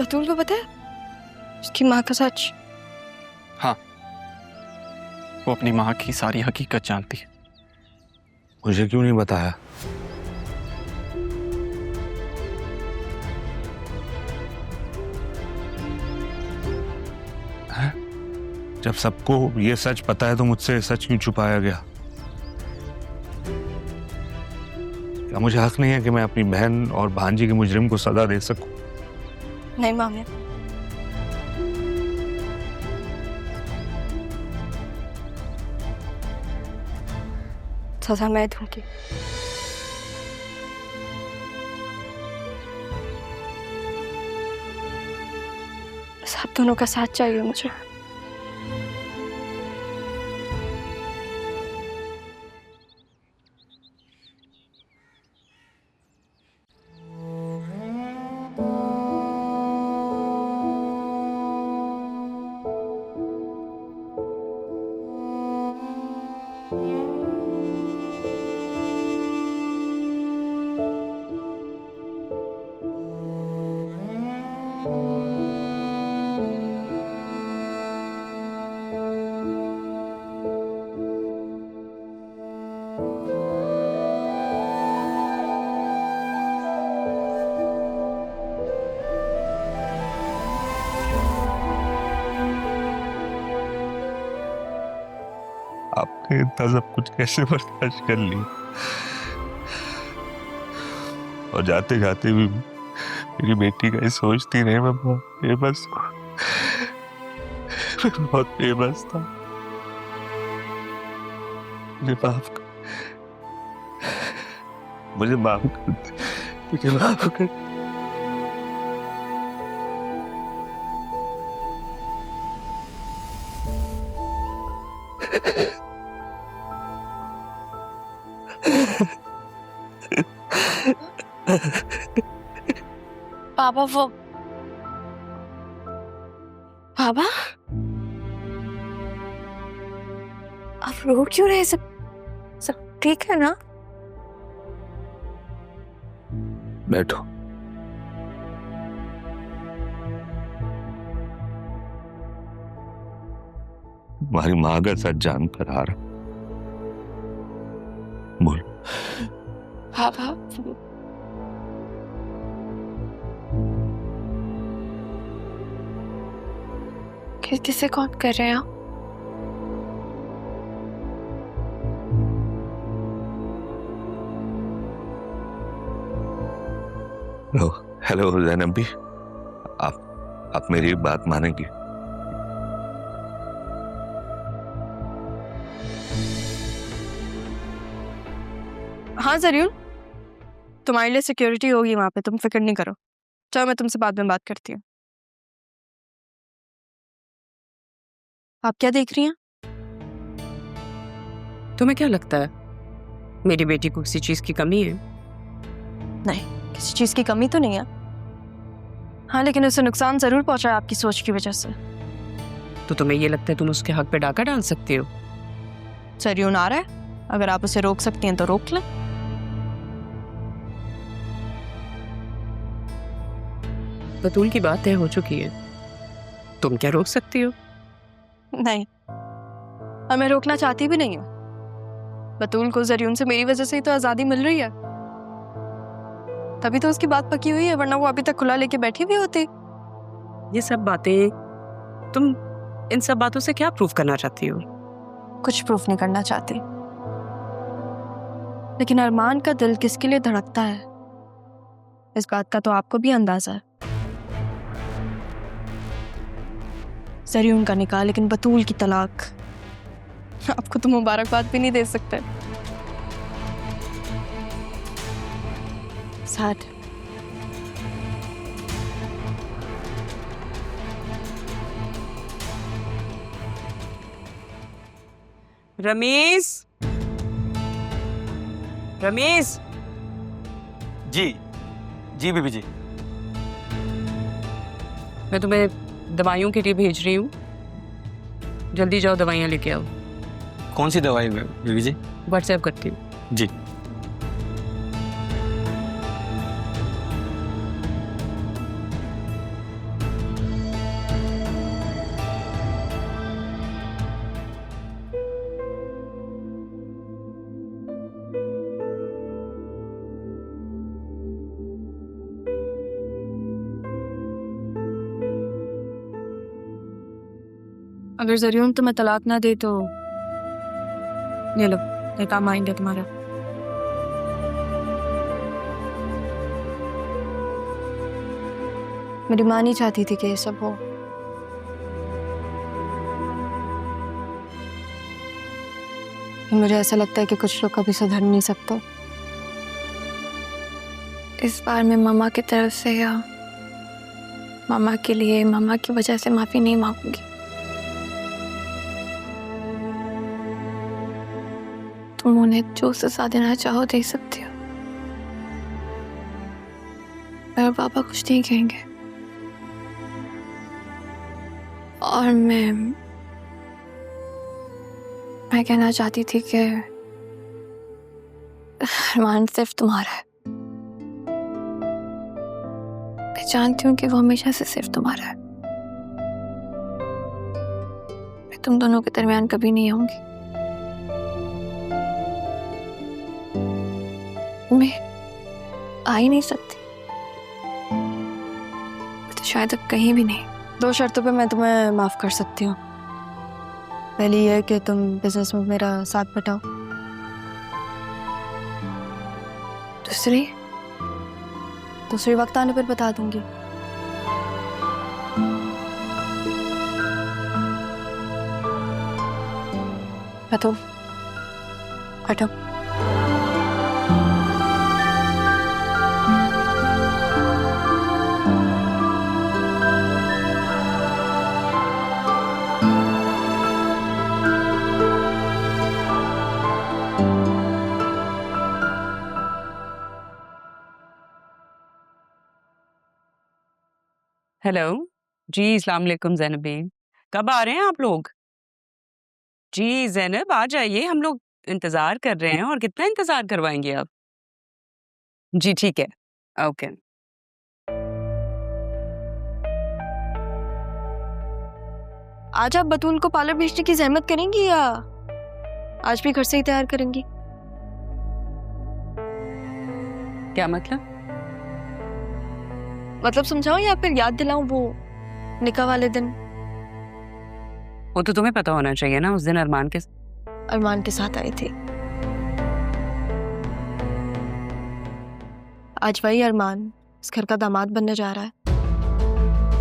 बतूल को पता है उसकी माँ का सच? हाँ, वो अपनी माँ की सारी हकीकत जानती है। मुझे क्यों नहीं बताया? है? जब सबको ये सच पता है तो मुझसे सच क्यों छुपाया गया? क्या मुझे हक नहीं है कि मैं अपनी बहन और भांजी के मुजरिम को सजा दे सकूं? नहीं मामिया, सजा मैं दूंगी। बस आप दोनों का साथ चाहिए मुझे। आपने इतना सब कुछ कैसे बर्दाश्त कर लिया? और जाते जाते भी मेरी बेटी का ही सोचती रही। मैं बहुत बेबस बहुत बेबस था। मुझे माफ कर, मुझे माफ कर। पापा वो पापा आप रो क्यों रहे? सब सब ठीक है ना? बैठो। तुम्हारी माँ का सच जान कर आ रहा। बोल। पापा किसे कॉल कर रहे हैं आप? हेलो हेलो ज़ैनब भी, आप मेरी बात मानेंगी? हाँ जरूर, तुम्हारे लिए सिक्योरिटी होगी वहां पे, तुम फिक्र नहीं करो। चलो मैं तुमसे बाद में बात करती हूँ। आप क्या देख रही हैं? तुम्हें क्या लगता है मेरी बेटी को किसी चीज की कमी है? नहीं, किसी चीज की कमी तो नहीं है। हाँ, लेकिन उसे नुकसान जरूर पहुंचा है आपकी सोच की वजह से। तो तुम्हें ये लगता है तुम उसके हक पे डाका डाल सकती हो? सरयून आ रहा है, अगर आप उसे रोक सकती हैं तो रोक लें। बतूल की बात तय हो चुकी है, तुम क्या रोक सकती हो? नहीं, और मैं रोकना चाहती भी नहीं हूँ। बतूल को जरियून से मेरी वजह से ही तो आजादी मिल रही है, तभी तो उसकी बात पकी हुई है, वरना वो अभी तक खुला लेके बैठी भी होती। ये सब बातें, तुम इन सब बातों से क्या प्रूफ करना चाहती हो? कुछ प्रूफ नहीं करना चाहती, लेकिन अरमान का दिल किसके लिए धड़कता है इस बात का तो आपको भी अंदाजा है। जरियून का निकाह, लेकिन बतूल की तलाक। आपको तो मुबारकबाद भी नहीं दे सकते। सैड। रमेश, रमेश। जी जी बीबी जी। मैं तुम्हें दवाइयों के लिए भेज रही हूँ, जल्दी जाओ दवाइयाँ लेके आओ। कौन सी दवाई बीबी जी? व्हाट्सएप करती हूँ। जी। अगर जरियून तुम्हें तलाक ना दे तो ये लो, ये काम आएंगे तुम्हारा। मेरी माँ नहीं चाहती थी कि ये सब हो। मुझे ऐसा लगता है कि कुछ लोग कभी सुधर नहीं सकते। इस बार मैं मामा की तरफ से या मामा के लिए मामा की वजह से माफी नहीं मांगूंगी। तुम उन्हें जो सजा देना चाहो दे सकते हो, मेरे पापा कुछ नहीं कहेंगे। और मैं कहना चाहती थी कि अरमान सिर्फ तुम्हारा है। मैं जानती हूँ कि वो हमेशा से सिर्फ तुम्हारा है। मैं तुम दोनों के दरमियान कभी नहीं आऊंगी। मैं आ ही नहीं सकती, तो शायद अब कहीं भी नहीं। 2 शर्तों पे मैं तुम्हें माफ कर सकती हूँ। पहली ये कि तुम बिजनेस में मेरा साथ बटाओ। दूसरी वक्त आने पर बता दूंगी। हटो हटो। हेलो जी, अस्सलाम वालेकुम ज़ैनब बेगम। कब आ रहे हैं आप लोग? जी ज़ैनब आ जाइए, हम लोग इंतज़ार कर रहे हैं। और कितना इंतज़ार करवाएंगे आप? जी ठीक है, ओके। आज आप बतूल को पार्लर भेजने की जहमत करेंगी या आज भी घर से ही तैयार करेंगी? क्या मतलब? मतलब समझाऊं या फिर याद दिलाऊं वो निकाह वाले दिन? वो तो तुम्हें पता होना चाहिए ना, उस दिन अरमान के साथ आई थी। आज वही अरमान इस घर का दामाद बनने जा रहा है।